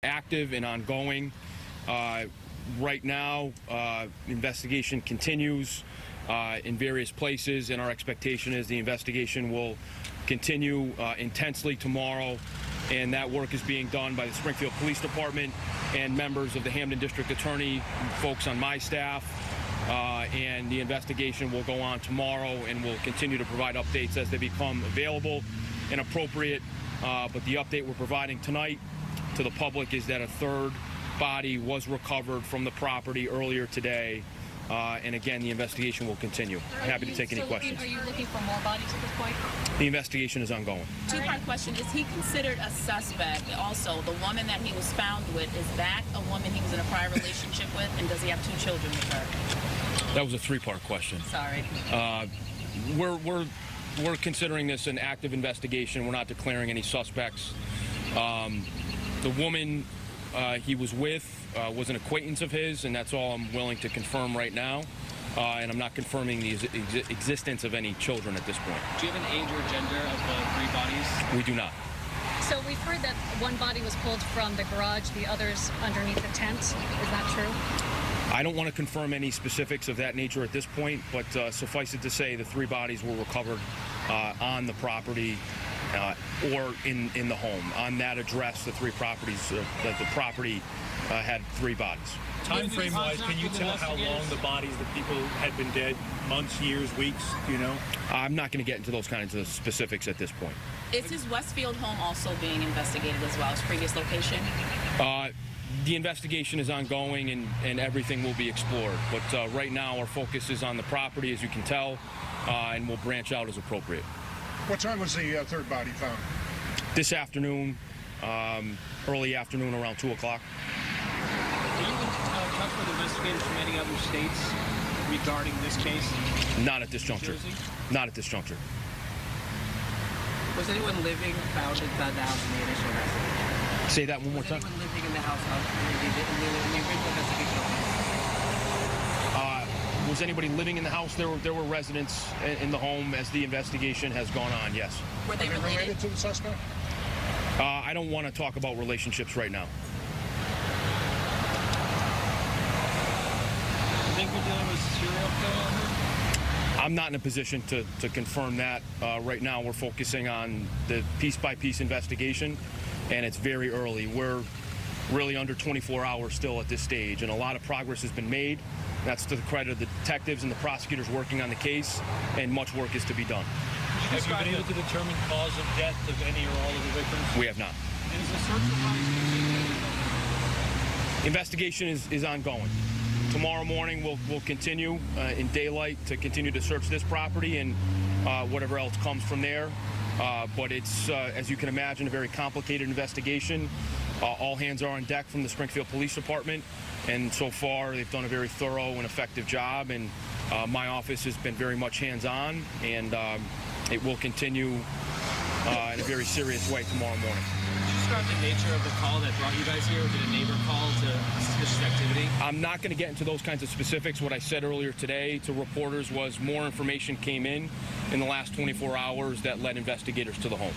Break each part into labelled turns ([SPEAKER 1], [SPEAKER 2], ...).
[SPEAKER 1] active and ongoing. Right now, investigation continues in various places, and our expectation is the investigation will continue intensely tomorrow, and that work is being done by the Springfield Police Department and members of the Hampden District Attorney, folks on my staff, and the investigation will go on tomorrow, and we'll continue to provide updates as they become available and appropriate. But the update we're providing tonight to the public is that a third body was recovered from the property earlier today, and again, the investigation will continue. I'm happy to take any questions.
[SPEAKER 2] Are you looking for more bodies at this point?
[SPEAKER 1] The investigation is ongoing.
[SPEAKER 3] Two-part question. Is he considered a suspect? Also, the woman that he was found with, is that a woman he was in a prior relationship with, and does he have 2 children with her?
[SPEAKER 1] That was a 3-part question.
[SPEAKER 3] Sorry.
[SPEAKER 1] We're considering this an active investigation. We're not declaring any suspects. The woman he was with was an acquaintance of his, and that's all I'm willing to confirm right now. And I'm not confirming the existence of any children at this point.
[SPEAKER 4] Do you have an age or gender of the 3 bodies?
[SPEAKER 1] We do not.
[SPEAKER 2] So we've heard that one body was pulled from the garage, the others underneath the tent. Is that true?
[SPEAKER 1] I don't want to confirm any specifics of that nature at this point, but suffice it to say the 3 bodies were recovered on the property or in the home. On that address, the 3 properties, that the property had 3 bodies.
[SPEAKER 5] Time frame wise, can you tell how long the bodies, the people had been dead? Months, years, weeks, do you know?
[SPEAKER 1] I'm not going to get into those kinds of specifics at this point.
[SPEAKER 3] Is his Westfield home also being investigated as well as previous location?
[SPEAKER 1] The investigation is ongoing, and everything will be explored. But right now, our focus is on the property, as you can tell, and we'll branch out as appropriate.
[SPEAKER 6] What time was the third body found?
[SPEAKER 1] This afternoon, early afternoon, around 2 o'clock.
[SPEAKER 4] Are you in touch with investigators from any other states regarding this case?
[SPEAKER 1] Not at this juncture. Not at this juncture.
[SPEAKER 4] Was anyone found inside the house in the initial investigation?
[SPEAKER 1] Say that one more time.
[SPEAKER 4] Was anyone living in the house in the original investigation?
[SPEAKER 1] Was anybody living in the house? There were residents in the home as the investigation has gone on, yes.
[SPEAKER 3] Were they related
[SPEAKER 6] to the suspect?
[SPEAKER 1] I don't want to talk about relationships right now.
[SPEAKER 4] You think we're dealing with a serial killer?
[SPEAKER 1] I'm not in a position to confirm that. Right now, we're focusing on the piece-by-piece investigation, and it's very early. We're really under 24 hours still at this stage, and a lot of progress has been made. That's to the credit of the detectives and the prosecutors working on the case, and much work is to be done.
[SPEAKER 5] Have you been able to determine cause of death of any or all of the victims?
[SPEAKER 1] We have not.
[SPEAKER 4] And is the search for bodies continuing?
[SPEAKER 1] Investigation is ongoing. Tomorrow morning we'll continue in daylight to continue to search this property and whatever else comes from there. But it's, as you can imagine, a very complicated investigation. All hands are on deck from the Springfield Police Department, and so far they've done a very thorough and effective job, and my office has been very much hands-on, and it will continue in a very serious way tomorrow morning.
[SPEAKER 4] Could you describe the nature of the call that brought you guys here? Did a neighbor call to suspicious activity?
[SPEAKER 1] I'm not going to get into those kinds of specifics. What I said earlier today to reporters was more information came in the last 24 hours that led investigators to the home.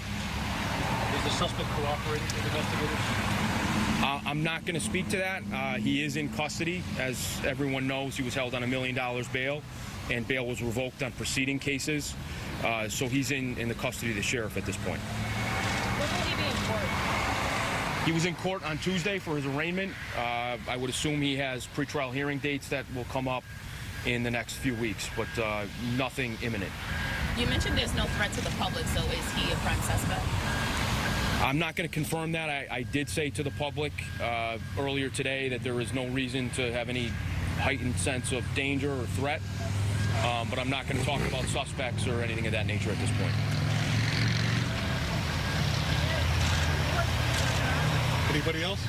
[SPEAKER 5] Is the suspect cooperating with investigators?
[SPEAKER 1] I'm not going to speak to that. He is in custody. As everyone knows, he was held on $1 million bail, and bail was revoked on preceding cases. So he's in the custody of the sheriff at this point.
[SPEAKER 2] When will he be in court?
[SPEAKER 1] He was in court on Tuesday for his arraignment. I would assume he has pretrial hearing dates that will come up in the next few weeks, but nothing imminent.
[SPEAKER 3] You mentioned there's no threat to the public, so is he a prime suspect?
[SPEAKER 1] I'm not going to confirm that. I did say to the public earlier today that there is no reason to have any heightened sense of danger or threat, but I'm not going to talk about suspects or anything of that nature at this point.
[SPEAKER 6] Anybody else?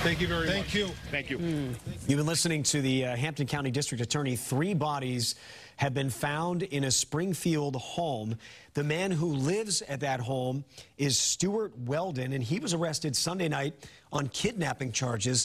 [SPEAKER 6] Thank you very much.
[SPEAKER 1] Thank you. Thank you.
[SPEAKER 7] You've been listening to the Hampden County District Attorney. 3 bodies have been found in a Springfield home. The man who lives at that home is Stuart Weldon, and he was arrested Sunday night on kidnapping charges.